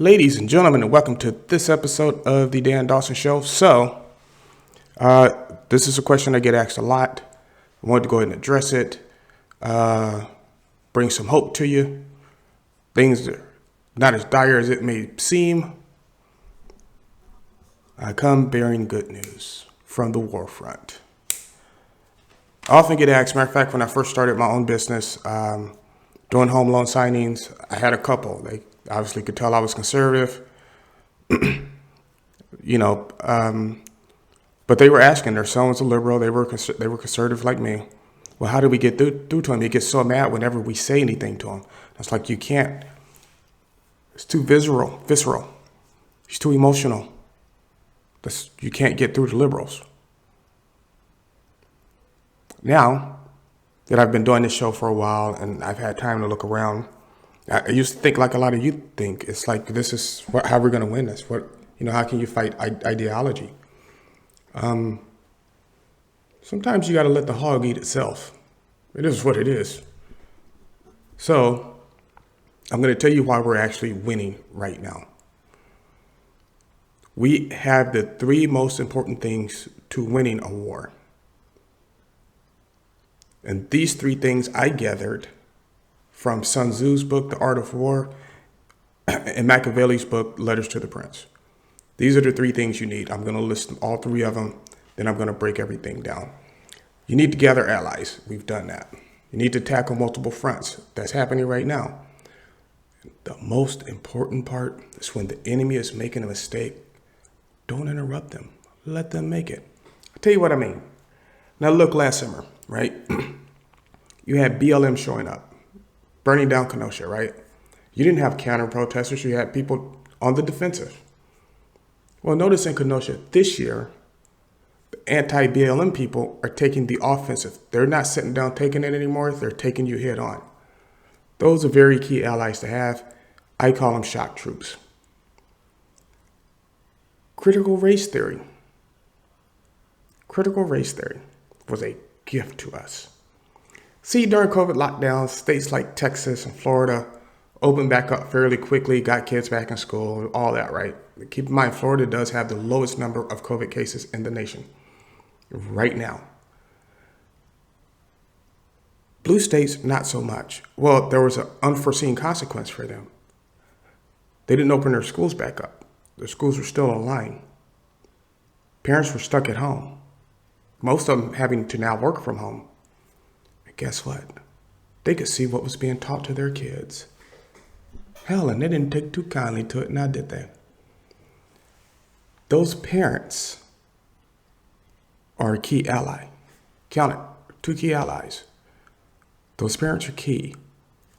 Ladies and gentlemen, and welcome to this episode of the Dan Dawson Show. This is a question I get asked a lot. I wanted to go ahead and address it, bring some hope to you. Things are not as dire as it may seem. I come bearing good news from the war front. I often get asked, matter of fact, when I first started my own business, doing home loan signings, I had a couple. They obviously could tell I was conservative, but they were asking, their son was a liberal, they were conservative like me. Well, how do we get through to him? He gets so mad whenever we say anything to him. It's like, you can't. It's too visceral. He's too emotional. You can't get through to liberals. Now that I've been doing this show for a while and I've had time to look around, I used to think like a lot of you think. It's like, this is how we're going to win this. How can you fight ideology? Sometimes you got to let the hog eat itself. It is what it is. So I'm going to tell you why we're actually winning right now. We have the three most important things to winning a war. And these three things I gathered from Sun Tzu's book, The Art of War, and Machiavelli's book, Letters to the Prince. These are the three things you need. I'm going to list all three of them, then I'm going to break everything down. You need to gather allies. We've done that. You need to tackle multiple fronts. That's happening right now. The most important part is when the enemy is making a mistake, don't interrupt them. Let them make it. I'll tell you what I mean. Now look, last summer, right? You had BLM showing up, burning down Kenosha, right? You didn't have counter protesters. You had people on the defensive. Well, notice in Kenosha this year, the anti-BLM people are taking the offensive. They're not sitting down taking it anymore. They're taking you head on. Those are very key allies to have. I call them shock troops. Critical race theory. Critical race theory was a gift to us. See, during COVID lockdowns, states like Texas and Florida opened back up fairly quickly, got kids back in school, all that, right? Keep in mind, Florida does have the lowest number of COVID cases in the nation right now. Blue states, not so much. Well, there was an unforeseen consequence for them. They didn't open their schools back up. Their schools were still online. Parents were stuck at home. Most of them having to now work from home. And guess what? They could see what was being taught to their kids. Hell, and they didn't take too kindly to it, now did they? Those parents are a key ally. Count it, 2 key allies. Those parents are key.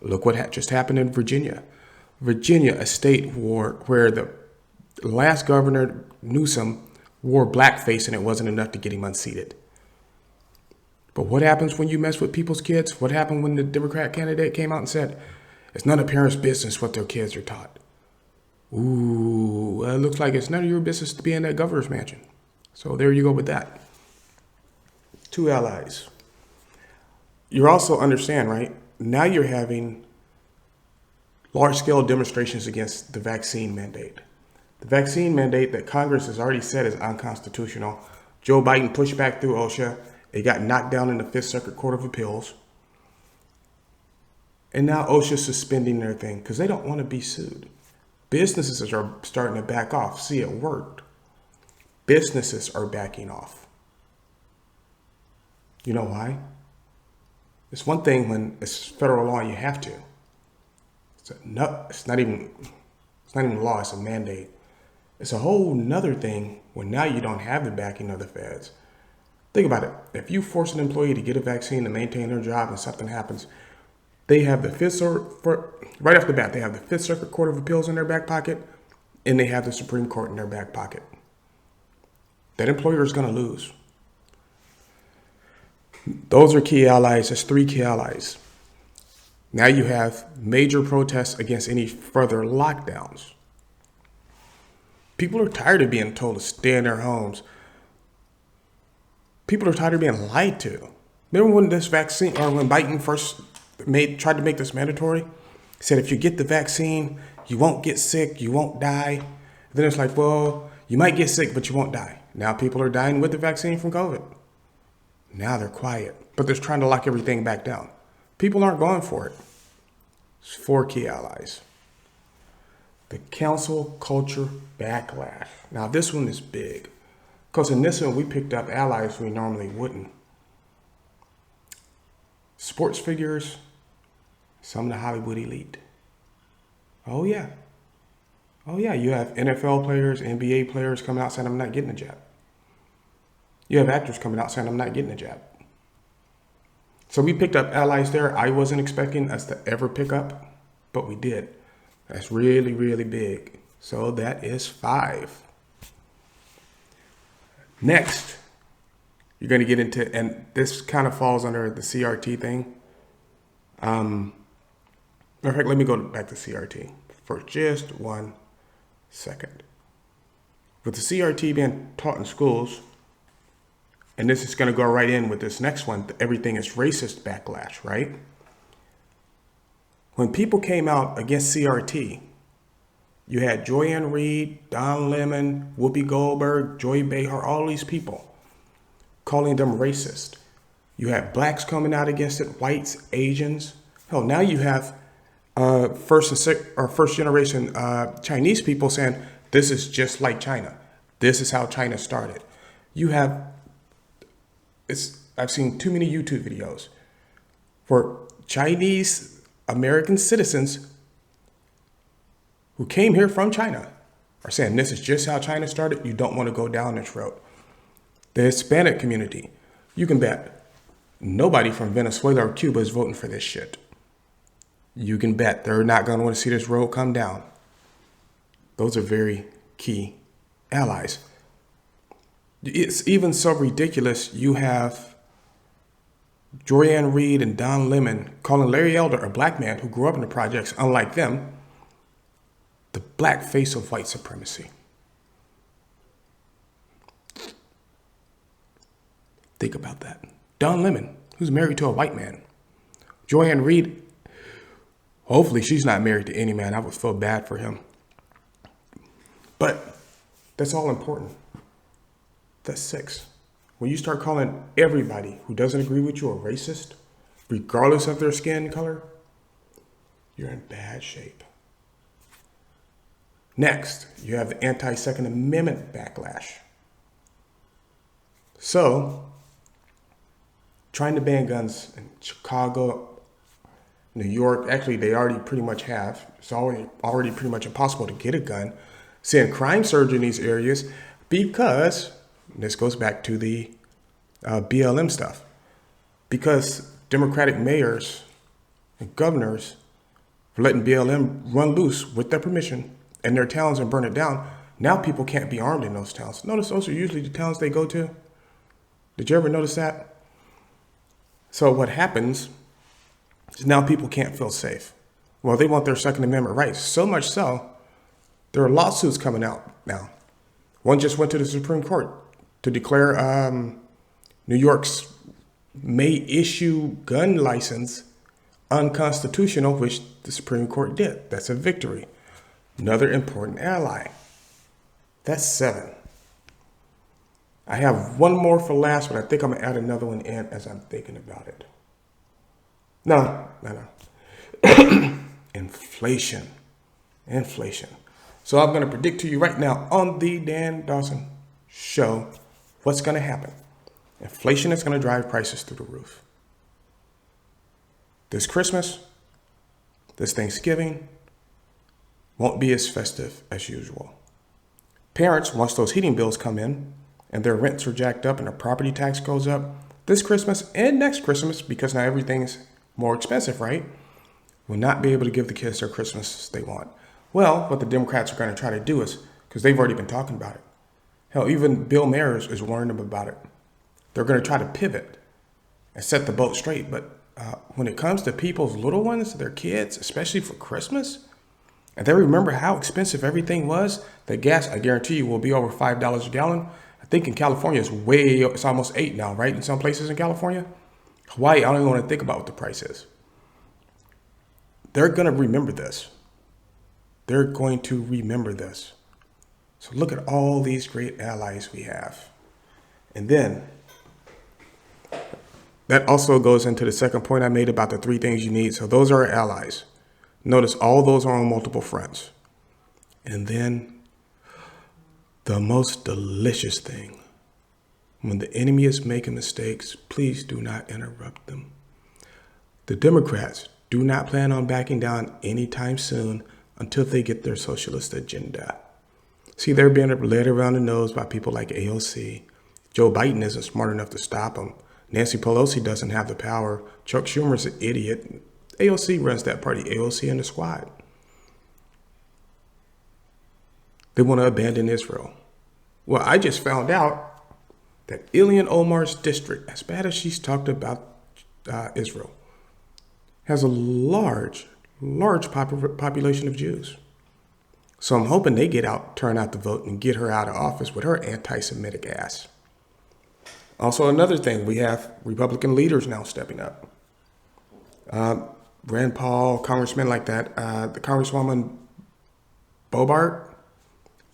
Look what just happened in Virginia. Virginia, a state where the last governor, Newsom, wore blackface and it wasn't enough to get him unseated. But what happens when you mess with people's kids? What happened when the Democrat candidate came out and said, it's none of parents' business what their kids are taught? Ooh, it looks like it's none of your business to be in that governor's mansion. So there you go with that. 2 allies. You also understand, right? Now you're having large-scale demonstrations against the vaccine mandate. The vaccine mandate that Congress has already said is unconstitutional. Joe Biden pushed back through OSHA. It got knocked down in the Fifth Circuit Court of Appeals. And now OSHA's suspending their thing because they don't want to be sued. Businesses are starting to back off. See, it worked. Businesses are backing off. You know why? It's one thing when it's federal law and you have to. It's not even law, it's a mandate. It's a whole nother thing when now you don't have the backing of the feds. Think about it. If you force an employee to get a vaccine to maintain their job and something happens, they have the right off the bat, they have the Fifth Circuit Court of Appeals in their back pocket, and they have the Supreme Court in their back pocket. That employer is going to lose. Those are key allies. That's 3 key allies. Now you have major protests against any further lockdowns. People are tired of being told to stay in their homes. People are tired of being lied to. Remember when this vaccine, or when Biden first tried to make this mandatory? He said if you get the vaccine, You won't get sick. You won't die. Then it's like, well, you might get sick, but you won't die. Now people are dying with the vaccine from COVID. Now they're quiet, but they're trying to lock everything back down. People aren't going for it. It's 4 key allies. The cancel culture backlash. Now this one is big, because in this one we picked up allies we normally wouldn't. Sports figures, some of the Hollywood elite. Oh yeah. Oh yeah, you have NFL players, NBA players coming out saying I'm not getting a jab. You have actors coming out saying I'm not getting a jab. So we picked up allies there I wasn't expecting us to ever pick up, but we did. That's really, really big. So that is 5. Next, you're going to get into, and this kind of falls under the CRT thing. In fact, let me go back to CRT for just 1 second. With the CRT being taught in schools, and this is going to go right in with this next one, everything is racist backlash, right? When people came out against CRT, you had Joy-Ann Reid, Don Lemon, Whoopi Goldberg, Joy Behar, all these people calling them racist. You had blacks coming out against it, whites, Asians. Hell, now you have first generation Chinese people saying this is just like China. This is how China started. You have, I've seen too many YouTube videos for Chinese American citizens who came here from China are saying this is just how China started. You don't want to go down this road. The Hispanic community, you can bet nobody from Venezuela or Cuba is voting for this shit. You can bet they're not going to want to see this road come down. Those are very key allies. It's even so ridiculous. You have Joy-Ann Reid and Don Lemon calling Larry Elder, a black man who grew up in the projects, unlike them, the black face of white supremacy. Think about that. Don Lemon, who's married to a white man. Joy-Ann Reid, hopefully she's not married to any man. I would feel bad for him. But that's all important. That's 6. When you start calling everybody who doesn't agree with you a racist, regardless of their skin color, you're in bad shape. Next, you have the anti-Second Amendment backlash. So, trying to ban guns in Chicago, New York, actually they already pretty much have. It's already pretty much impossible to get a gun. Seeing crime surge in these areas because, this goes back to the BLM stuff, because Democratic mayors and governors are letting BLM run loose with their permission in their towns and burn it down. Now people can't be armed in those towns. Notice those are usually the towns they go to. Did you ever notice that? So what happens is now people can't feel safe. Well, they want their Second Amendment rights. So much so, there are lawsuits coming out now. One just went to the Supreme Court to declare New York's may issue gun license unconstitutional, which the Supreme Court did. That's a victory. Another important ally. That's 7. I have one more for last, but I think I'm going to add another one in as I'm thinking about it. No. Inflation. So I'm going to predict to you right now on the Dan Dawson Show what's going to happen. Inflation is going to drive prices through the roof. This Christmas, this Thanksgiving, won't be as festive as usual. Parents, once those heating bills come in and their rents are jacked up and their property tax goes up, this Christmas and next Christmas, because now everything's more expensive, right? Will not be able to give the kids their Christmas they want. Well, what the Democrats are going to try to do is, because they've already been talking about it. Hell, even Bill Mayer is warning them about it. They're going to try to pivot and set the boat straight. But when it comes to people's little ones, their kids, especially for Christmas, and they remember how expensive everything was, the gas, I guarantee you, will be over $5 a gallon. I think in California, it's almost 8 now, right? In some places in California. Hawaii, I don't even want to think about what the price is. They're going to remember this. They're going to remember this. So look at all these great allies we have. And then that also goes into the second point I made about the three things you need. So those are our allies. Notice all those are on multiple fronts. And then the most delicious thing, when the enemy is making mistakes, please do not interrupt them. The Democrats do not plan on backing down anytime soon until they get their socialist agenda. See, they're being led around the nose by people like AOC. Joe Biden isn't smart enough to stop them. Nancy Pelosi doesn't have the power. Chuck Schumer's an idiot. AOC runs that party, AOC and the squad. They want to abandon Israel. Well, I just found out that Ilhan Omar's district, as bad as she's talked about Israel, has a large population of Jews. So I'm hoping they turn out to vote and get her out of office with her anti-Semitic ass. Also, another thing, we have Republican leaders now stepping up. Rand Paul, congressmen like that. The Congresswoman Bobart,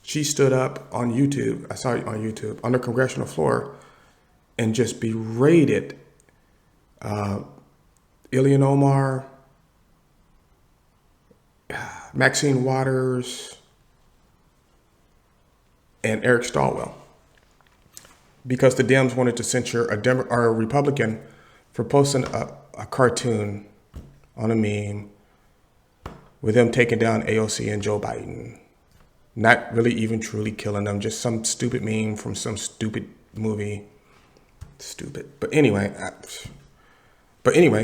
she stood up on YouTube, I saw it on YouTube, on the congressional floor and just berated Ilhan Omar, Maxine Waters, and Eric Swalwell, because the Dems wanted to censure a Republican for posting a cartoon on a meme with them taking down AOC and Joe Biden. Not really even truly killing them, just some stupid meme from some stupid movie. Stupid. But anyway,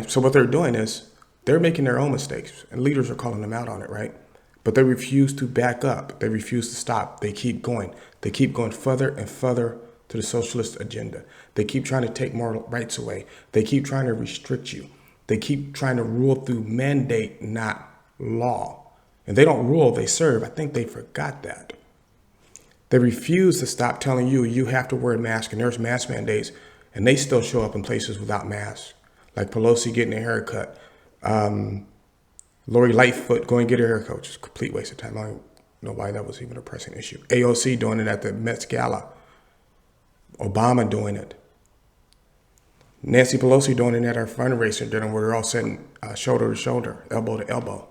so what they're doing is they're making their own mistakes, and leaders are calling them out on it, right? But they refuse to back up. They refuse to stop. They keep going. They keep going further and further to the socialist agenda. They keep trying to take more rights away. They keep trying to restrict you. They keep trying to rule through mandate, not law. And they don't rule, they serve. I think they forgot that. They refuse to stop telling you, you have to wear a mask, and there's mask mandates, and they still show up in places without masks. Like Pelosi getting a haircut. Lori Lightfoot going to get her haircut, which is a complete waste of time. I don't know why that was even a pressing issue. AOC doing it at the Met Gala. Obama doing it. Nancy Pelosi doing it at our fundraiser dinner where they're all sitting shoulder to shoulder, elbow to elbow.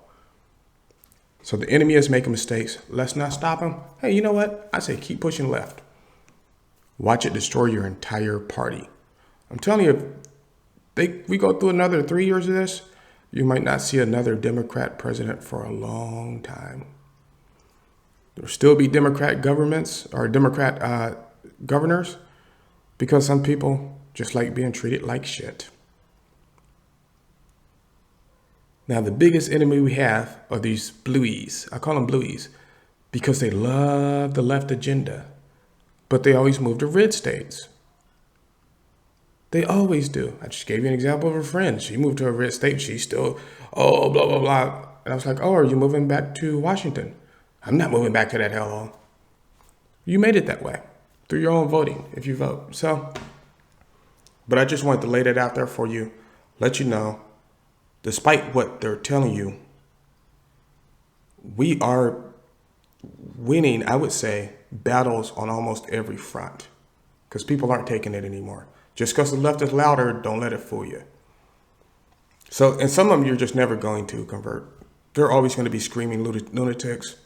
So the enemy is making mistakes. Let's not stop him. Hey, you know what? I say keep pushing left. Watch it destroy your entire party. I'm telling you, if we go through another 3 years of this, you might not see another Democrat president for a long time. There'll still be Democrat governments or Democrat governors because some people just like being treated like shit. Now, the biggest enemy we have are these blueies. I call them blueies because they love the left agenda, but they always move to red states. They always do. I just gave you an example of a friend. She moved to a red state. She's still, blah, blah, blah. And I was like, are you moving back to Washington? I'm not moving back to that hellhole. You made it that way through your own voting if you vote. So, but I just wanted to lay that out there for you, let you know. Despite what they're telling you, we are winning, I would say, battles on almost every front because people aren't taking it anymore. Just because the left is louder, don't let it fool you. So, and some of them you're just never going to convert. They're always going to be screaming lunatics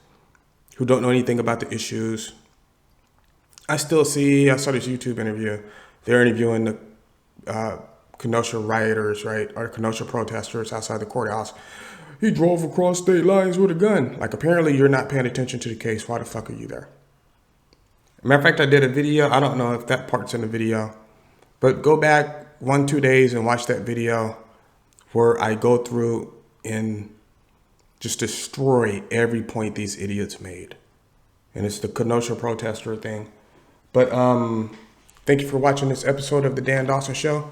who don't know anything about the issues. I saw this YouTube interview. They're interviewing the Kenosha rioters, right? Or Kenosha protesters outside the courthouse. He drove across state lines with a gun. Like, apparently you're not paying attention to the case. Why the fuck are you there? Matter of fact, I did a video. I don't know if that part's in the video, but go back 1-2 days and watch that video where I go through and just destroy every point these idiots made. And it's the Kenosha protester thing. But thank you for watching this episode of the Dan Dawson Show.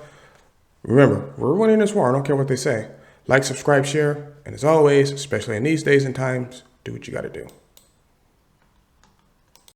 Remember, we're winning this war. I don't care what they say. Like, subscribe, share. And as always, especially in these days and times, do what you got to do.